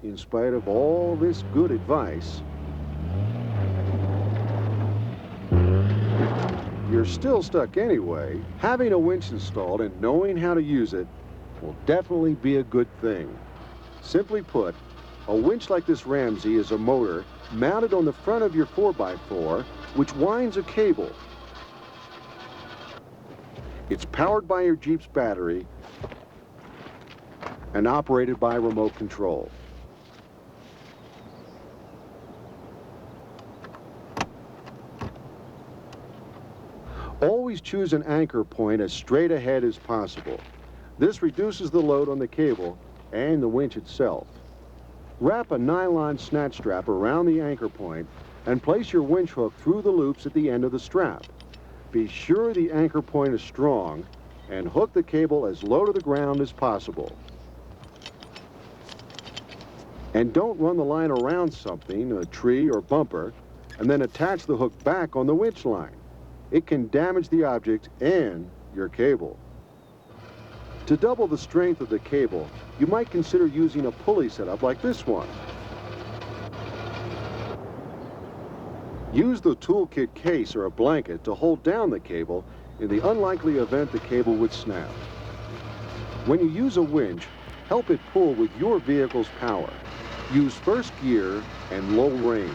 in spite of all this good advice, you're still stuck anyway. Having a winch installed and knowing how to use it will definitely be a good thing. Simply put, a winch like this Ramsey is a motor mounted on the front of your 4x4, which winds a cable. It's powered by your Jeep's battery and operated by remote control. Always choose an anchor point as straight ahead as possible. This reduces the load on the cable and the winch itself. Wrap a nylon snatch strap around the anchor point and place your winch hook through the loops at the end of the strap. Be sure the anchor point is strong and hook the cable as low to the ground as possible. And don't run the line around something, a tree or bumper, and then attach the hook back on the winch line. It can damage the object and your cable. To double the strength of the cable, you might consider using a pulley setup like this one. Use the toolkit case or a blanket to hold down the cable in the unlikely event the cable would snap. When you use a winch, help it pull with your vehicle's power. Use first gear and low range.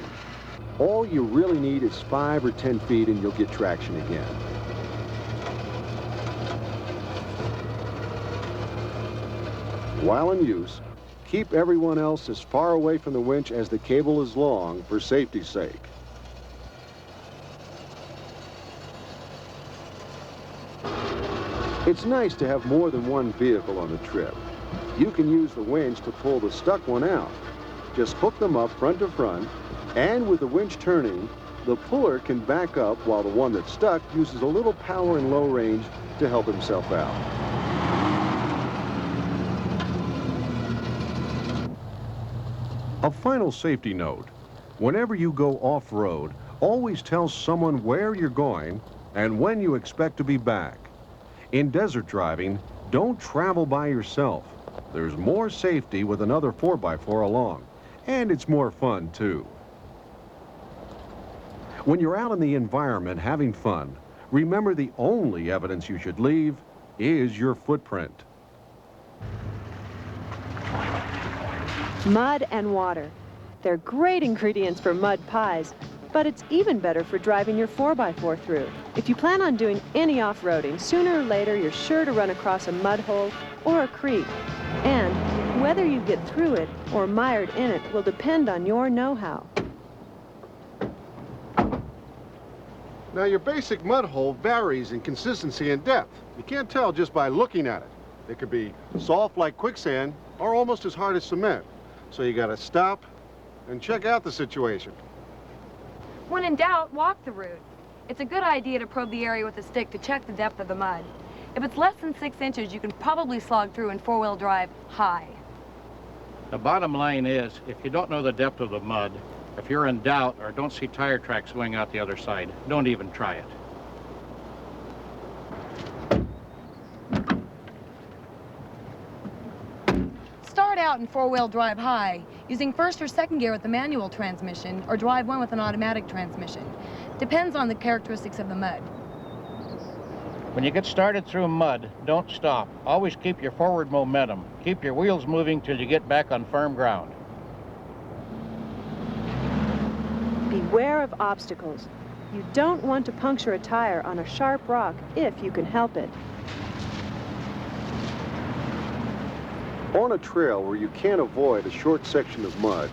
All you really need is 5 or 10 feet and you'll get traction again. While in use, keep everyone else as far away from the winch as the cable is long for safety's sake. It's nice to have more than one vehicle on the trip. You can use the winch to pull the stuck one out. Just hook them up front to front, and with the winch turning, the puller can back up while the one that's stuck uses a little power in low range to help himself out. A final safety note: whenever you go off-road, always tell someone where you're going and when you expect to be back. In desert driving, don't travel by yourself. There's more safety with another 4x4 along, and it's more fun too. When you're out in the environment having fun, remember the only evidence you should leave is your footprint. Mud and water. They're great ingredients for mud pies, but it's even better for driving your 4x4 through. If you plan on doing any off-roading, sooner or later you're sure to run across a mud hole or a creek. And whether you get through it or mired in it will depend on your know-how. Now, your basic mud hole varies in consistency and depth. You can't tell just by looking at it. It could be soft like quicksand or almost as hard as cement. So you gotta stop and check out the situation. When in doubt, walk the route. It's a good idea to probe the area with a stick to check the depth of the mud. If it's less than 6 inches, you can probably slog through in 4-wheel drive high. The bottom line is, if you don't know the depth of the mud, if you're in doubt or don't see tire tracks going out the other side, don't even try it. Start out in 4-wheel drive high, using first or second gear with the manual transmission, or drive one with an automatic transmission. Depends on the characteristics of the mud. When you get started through mud, don't stop. Always keep your forward momentum. Keep your wheels moving till you get back on firm ground. Beware of obstacles. You don't want to puncture a tire on a sharp rock if you can help it. On a trail where you can't avoid a short section of mud,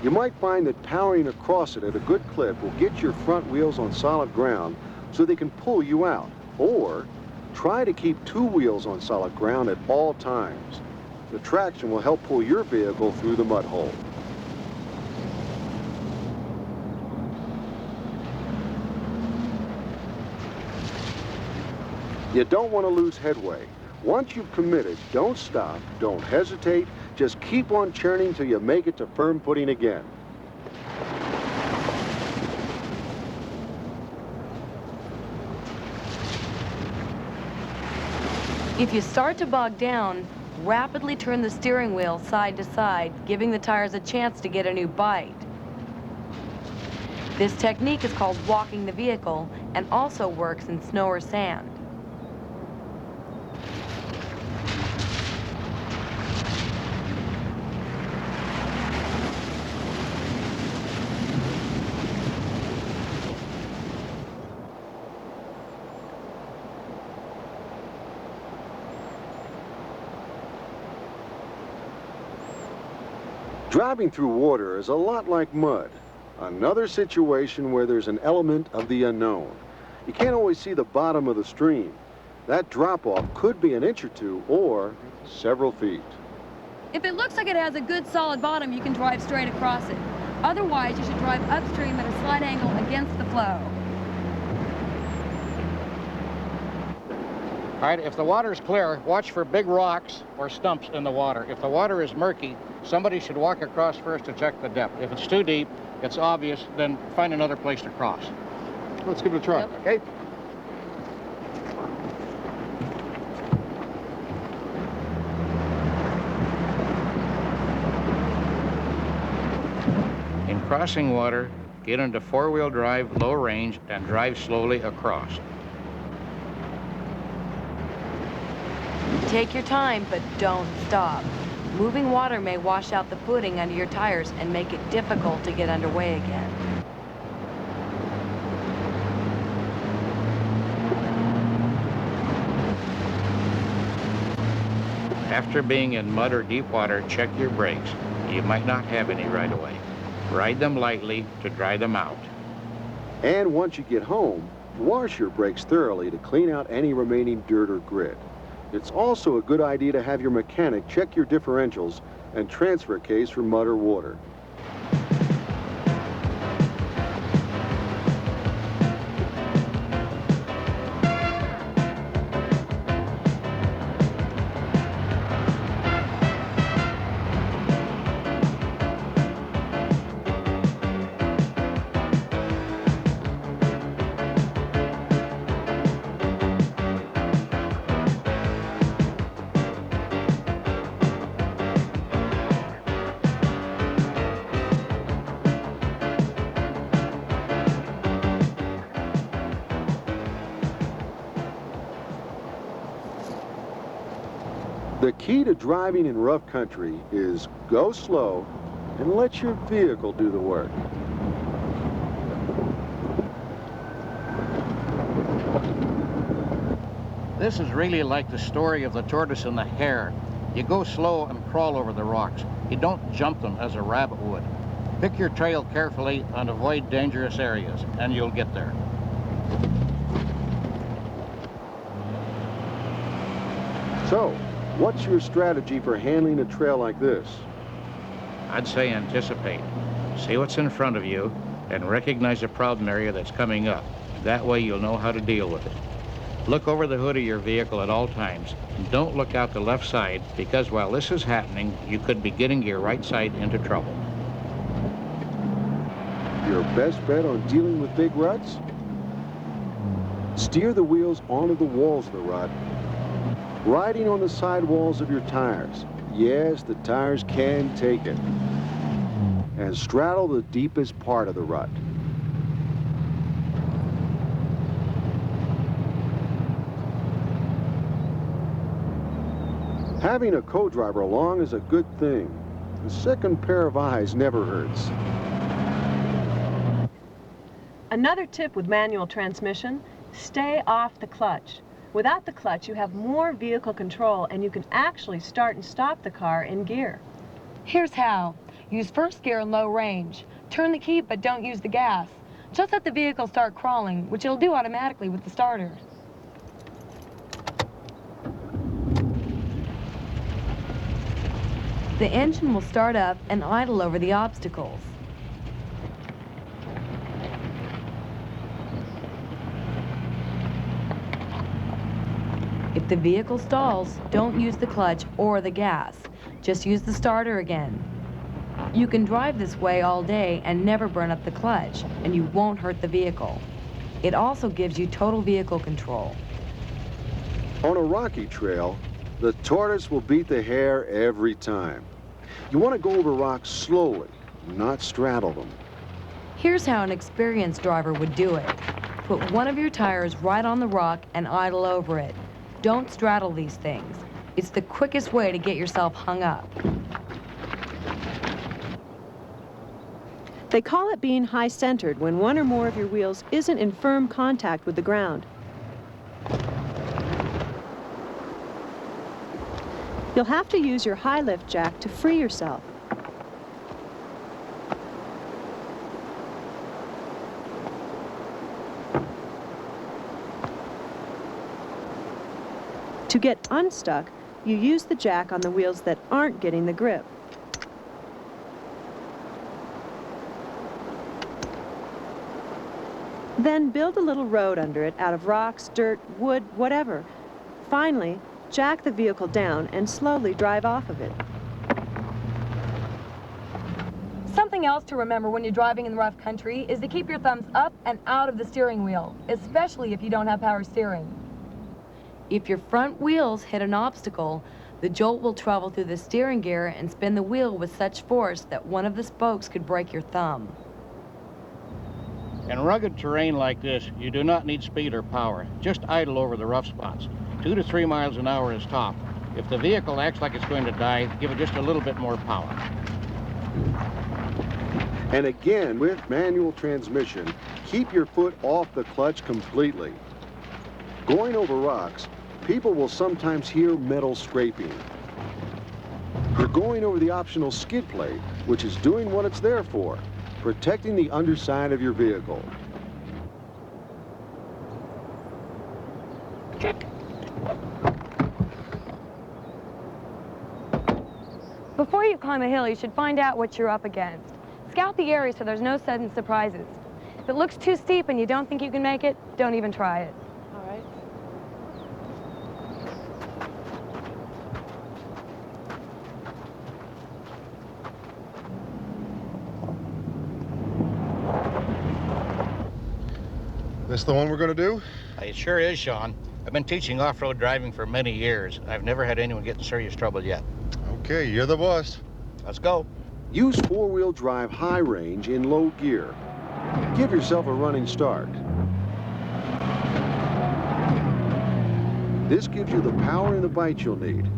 you might find that powering across it at a good clip will get your front wheels on solid ground so they can pull you out. Or try to keep 2 wheels on solid ground at all times. The traction will help pull your vehicle through the mud hole. You don't want to lose headway. Once you've committed, don't stop, don't hesitate, just keep on churning till you make it to firm footing again. If you start to bog down, rapidly turn the steering wheel side to side, giving the tires a chance to get a new bite. This technique is called walking the vehicle and also works in snow or sand. Driving through water is a lot like mud. Another situation where there's an element of the unknown. You can't always see the bottom of the stream. That drop-off could be an inch or two or several feet. If it looks like it has a good solid bottom, you can drive straight across it. Otherwise, you should drive upstream at a slight angle against the flow. All right, if the water's clear, watch for big rocks or stumps in the water. If the water is murky, somebody should walk across first to check the depth. If it's too deep, it's obvious, then find another place to cross. Let's give it a try. Yep. Okay? In crossing water, get into four-wheel drive, low range, and drive slowly across. Take your time, but don't stop. Moving water may wash out the footing under your tires and make it difficult to get underway again. After being in mud or deep water, check your brakes. You might not have any right away. Ride them lightly to dry them out. And once you get home, wash your brakes thoroughly to clean out any remaining dirt or grit. It's also a good idea to have your mechanic check your differentials and transfer case for mud or water. The key to driving in rough country is go slow and let your vehicle do the work. This is really like the story of the tortoise and the hare. You go slow and crawl over the rocks. You don't jump them as a rabbit would. Pick your trail carefully and avoid dangerous areas, and you'll get there. So, what's your strategy for handling a trail like this? I'd say anticipate. See what's in front of you and recognize a problem area that's coming up. That way you'll know how to deal with it. Look over the hood of your vehicle at all times. Don't look out the left side, because while this is happening, you could be getting your right side into trouble. Your best bet on dealing with big ruts? Steer the wheels onto the walls of the rut, riding on the sidewalls of your tires. Yes, the tires can take it. And straddle the deepest part of the rut. Having a co-driver along is a good thing. A second pair of eyes never hurts. Another tip with manual transmission, stay off the clutch. Without the clutch, you have more vehicle control and you can actually start and stop the car in gear. Here's how. Use first gear in low range. Turn the key, but don't use the gas. Just let the vehicle start crawling, which it'll do automatically with the starter. The engine will start up and idle over the obstacles. If the vehicle stalls, don't use the clutch or the gas. Just use the starter again. You can drive this way all day and never burn up the clutch, and you won't hurt the vehicle. It also gives you total vehicle control. On a rocky trail, The tortoise will beat the hare every time. You want to go over rocks slowly, not straddle them. Here's how an experienced driver would do it. Put one of your tires right on the rock and idle over it. Don't straddle these things. It's the quickest way to get yourself hung up. They call it being high-centered when one or more of your wheels isn't in firm contact with the ground. You'll have to use your high lift jack to free yourself. To get unstuck, you use the jack on the wheels that aren't getting the grip. Then build a little road under it out of rocks, dirt, wood, whatever. Finally, jack the vehicle down and slowly drive off of it. Something else to remember when you're driving in the rough country is to keep your thumbs up and out of the steering wheel, especially if you don't have power steering. If your front wheels hit an obstacle, the jolt will travel through the steering gear and spin the wheel with such force that one of the spokes could break your thumb. In rugged terrain like this, you do not need speed or power. Just idle over the rough spots. 2 to 3 miles an hour is top. If the vehicle acts like it's going to die, give it just a little bit more power. And again, with manual transmission, keep your foot off the clutch completely. Going over rocks, people will sometimes hear metal scraping. You're going over the optional skid plate, which is doing what it's there for, protecting the underside of your vehicle. Before you climb a hill, you should find out what you're up against. Scout the area so there's no sudden surprises. If it looks too steep and you don't think you can make it, don't even try it. All right. This the one we're gonna do? It sure is, Sean. I've been teaching off-road driving for many years. I've never had anyone get in serious trouble yet. Okay, you're the boss. Let's go. Use four-wheel drive high range in low gear. Give yourself a running start. This gives you the power and the bite you'll need.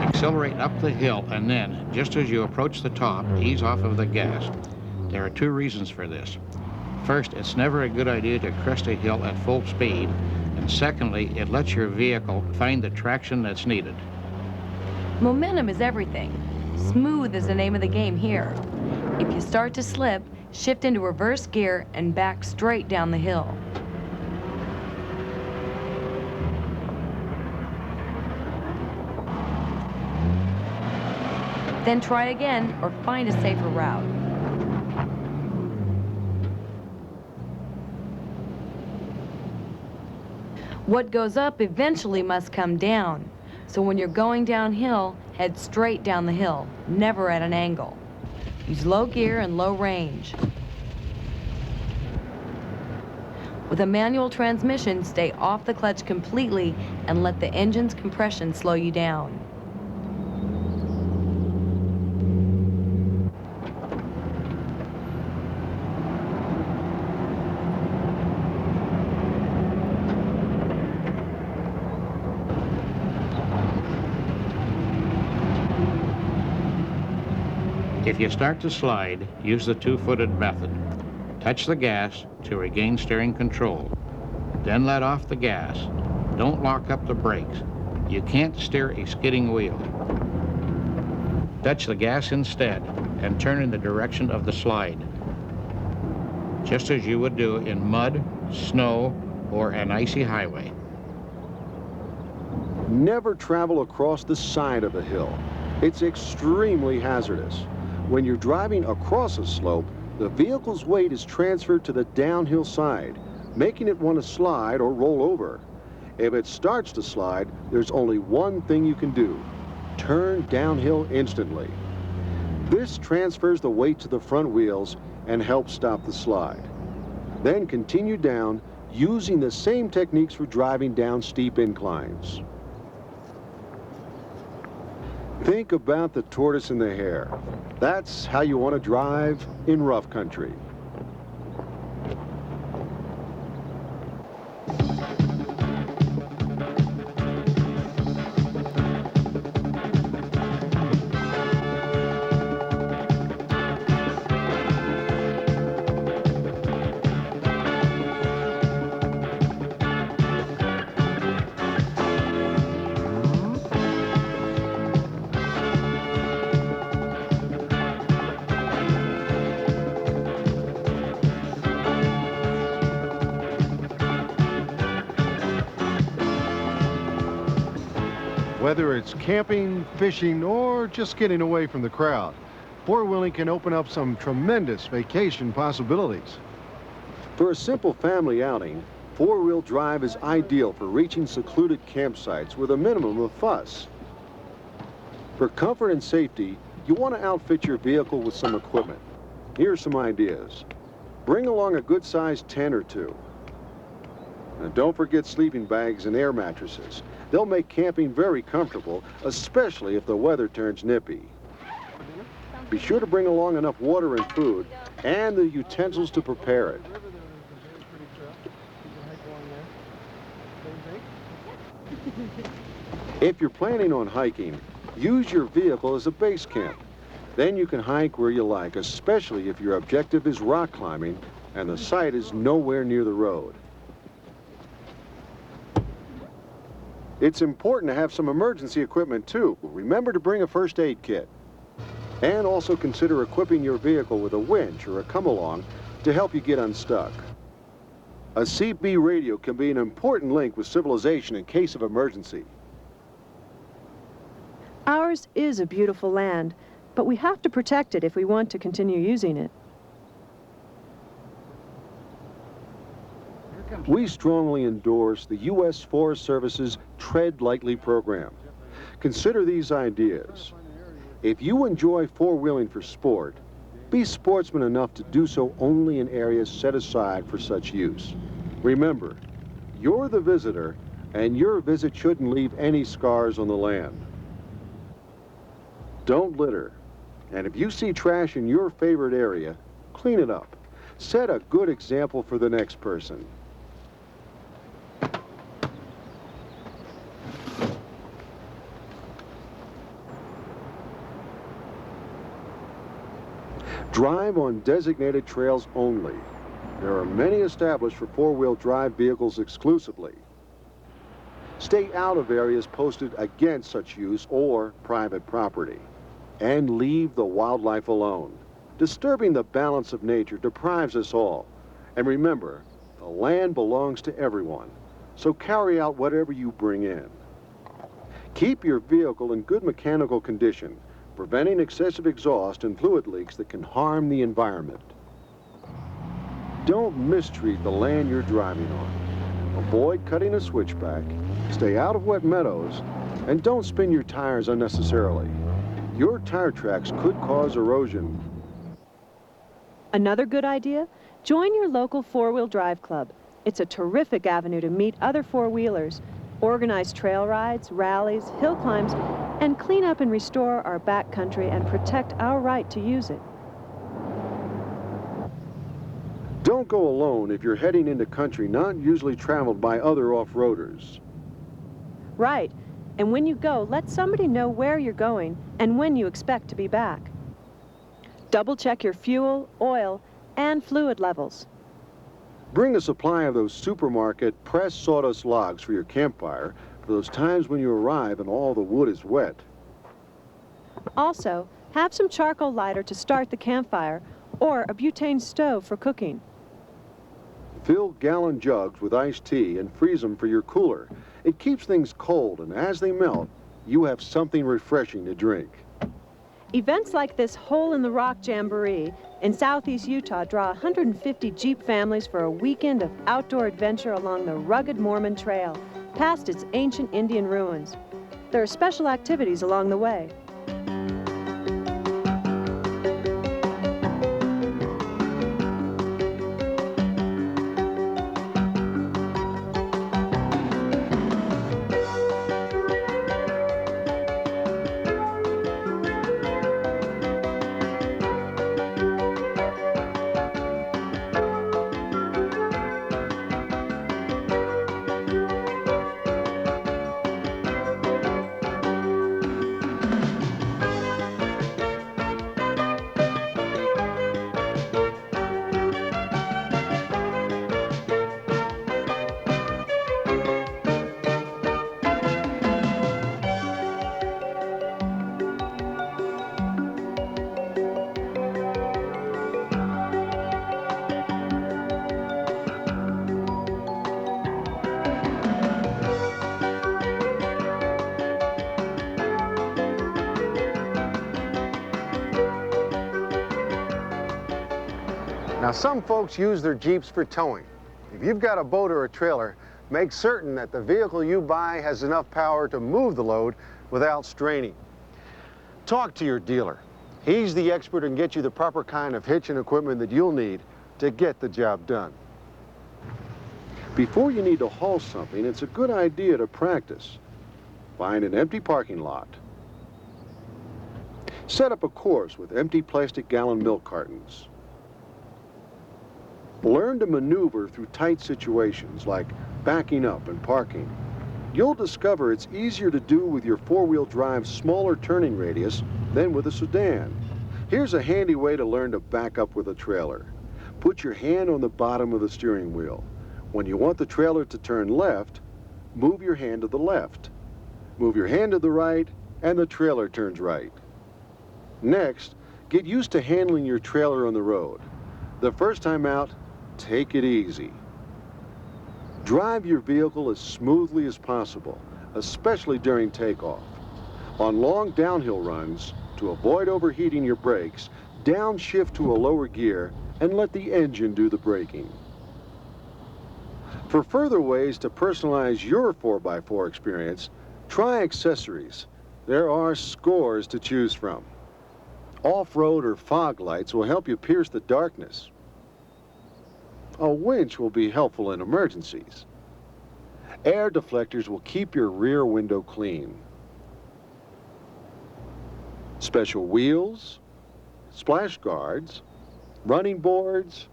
Accelerate up the hill, and then, just as you approach the top, ease off of the gas. There are 2 reasons for this. First, it's never a good idea to crest a hill at full speed, and secondly, it lets your vehicle find the traction that's needed. Momentum is everything. Smooth is the name of the game here. If you start to slip, shift into reverse gear and back straight down the hill. Then try again or find a safer route. What goes up eventually must come down. So when you're going downhill, head straight down the hill, never at an angle. Use low gear and low range. With a manual transmission, stay off the clutch completely and let the engine's compression slow you down. If you start to slide, use the 2-footed method. Touch the gas to regain steering control. Then let off the gas. Don't lock up the brakes. You can't steer a skidding wheel. Touch the gas instead and turn in the direction of the slide, just as you would do in mud, snow, or an icy highway. Never travel across the side of a hill. It's extremely hazardous. When you're driving across a slope, the vehicle's weight is transferred to the downhill side, making it want to slide or roll over. If it starts to slide, there's only one thing you can do: turn downhill instantly. This transfers the weight to the front wheels and helps stop the slide. Then continue down, using the same techniques for driving down steep inclines. Think about the tortoise and the hare. That's how you want to drive in rough country. Whether it's camping, fishing, or just getting away from the crowd, four-wheeling can open up some tremendous vacation possibilities. For a simple family outing, four-wheel drive is ideal for reaching secluded campsites with a minimum of fuss. For comfort and safety, you want to outfit your vehicle with some equipment. Here are some ideas. Bring along a good-sized tent or two. And don't forget sleeping bags and air mattresses. They'll make camping very comfortable, especially if the weather turns nippy. Be sure to bring along enough water and food and the utensils to prepare it. If you're planning on hiking, use your vehicle as a base camp. Then you can hike where you like, especially if your objective is rock climbing and the site is nowhere near the road. It's important to have some emergency equipment too. Remember to bring a first aid kit. And also consider equipping your vehicle with a winch or a come-along to help you get unstuck. A CB radio can be an important link with civilization in case of emergency. Ours is a beautiful land, but we have to protect it if we want to continue using it. We strongly endorse the U.S. Forest Service's Tread Lightly program. Consider these ideas. If you enjoy four-wheeling for sport, be sportsman enough to do so only in areas set aside for such use. Remember, you're the visitor, and your visit shouldn't leave any scars on the land. Don't litter, and if you see trash in your favorite area, clean it up. Set a good example for the next person. Drive on designated trails only. There are many established for four-wheel drive vehicles exclusively. Stay out of areas posted against such use or private property. And leave the wildlife alone. Disturbing the balance of nature deprives us all. And remember, the land belongs to everyone. So carry out whatever you bring in. Keep your vehicle in good mechanical condition, preventing excessive exhaust and fluid leaks that can harm the environment. Don't mistreat the land you're driving on. Avoid cutting a switchback, stay out of wet meadows, and don't spin your tires unnecessarily. Your tire tracks could cause erosion. Another good idea? Join your local four-wheel drive club. It's a terrific avenue to meet other four-wheelers, organize trail rides, rallies, hill climbs, and clean up and restore our backcountry and protect our right to use it. Don't go alone if you're heading into country not usually traveled by other off-roaders. Right. And when you go, let somebody know where you're going and when you expect to be back. Double check your fuel, oil, and fluid levels. Bring a supply of those supermarket pressed sawdust logs for your campfire for those times when you arrive and all the wood is wet. Also, have some charcoal lighter to start the campfire or a butane stove for cooking. Fill gallon jugs with iced tea and freeze them for your cooler. It keeps things cold, and as they melt, you have something refreshing to drink. Events like this Hole in the Rock Jamboree in southeast Utah draw 150 Jeep families for a weekend of outdoor adventure along the rugged Mormon Trail, past its ancient Indian ruins. There are special activities along the way. Now, some folks use their Jeeps for towing. If you've got a boat or a trailer, make certain that the vehicle you buy has enough power to move the load without straining. Talk to your dealer. He's the expert and get you the proper kind of hitch and equipment that you'll need to get the job done. Before you need to haul something, it's a good idea to practice. Find an empty parking lot. Set up a course with empty plastic gallon milk cartons. Learn to maneuver through tight situations like backing up and parking. You'll discover it's easier to do with your four-wheel drive's smaller turning radius than with a sedan. Here's a handy way to learn to back up with a trailer. Put your hand on the bottom of the steering wheel. When you want the trailer to turn left, move your hand to the left. Move your hand to the right, and the trailer turns right. Next, get used to handling your trailer on the road. The first time out, take it easy. Drive your vehicle as smoothly as possible, especially during takeoff. On long downhill runs, to avoid overheating your brakes, downshift to a lower gear and let the engine do the braking. For further ways to personalize your 4x4 experience, try accessories. There are scores to choose from. Off-road or fog lights will help you pierce the darkness. A winch will be helpful in emergencies. Air deflectors will keep your rear window clean. Special wheels, splash guards, running boards,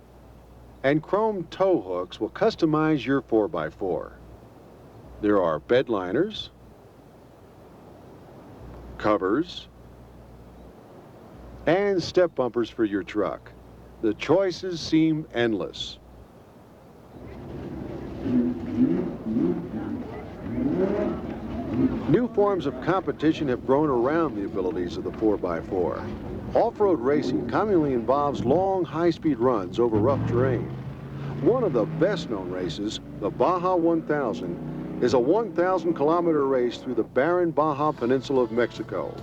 and chrome tow hooks will customize your 4x4. There are bed liners, covers, and step bumpers for your truck. The choices seem endless. New forms of competition have grown around the abilities of the 4x4. Off-road racing commonly involves long, high-speed runs over rough terrain. One of the best-known races, the Baja 1000, is a 1,000-kilometer race through the barren Baja Peninsula of Mexico.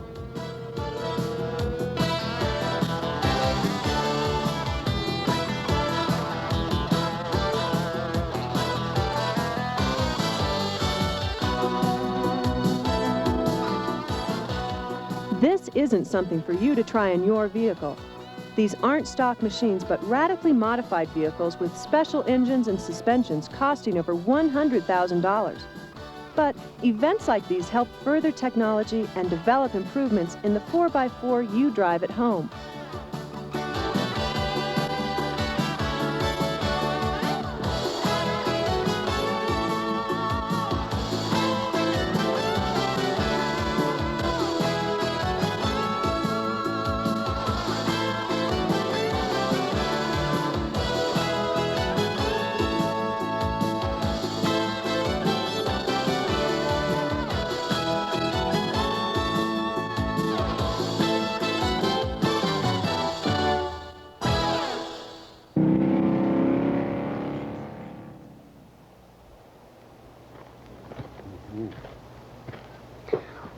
This isn't something for you to try in your vehicle. These aren't stock machines, but radically modified vehicles with special engines and suspensions costing over $100,000. But events like these help further technology and develop improvements in the 4x4 you drive at home.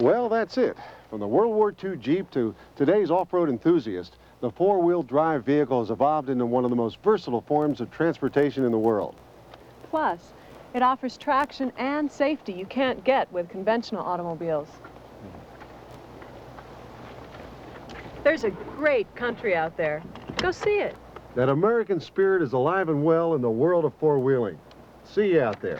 Well, that's it. From the World War II Jeep to today's off-road enthusiast, the four-wheel drive vehicle has evolved into one of the most versatile forms of transportation in the world. Plus, it offers traction and safety you can't get with conventional automobiles. There's a great country out there. Go see it. That American spirit is alive and well in the world of four-wheeling. See you out there.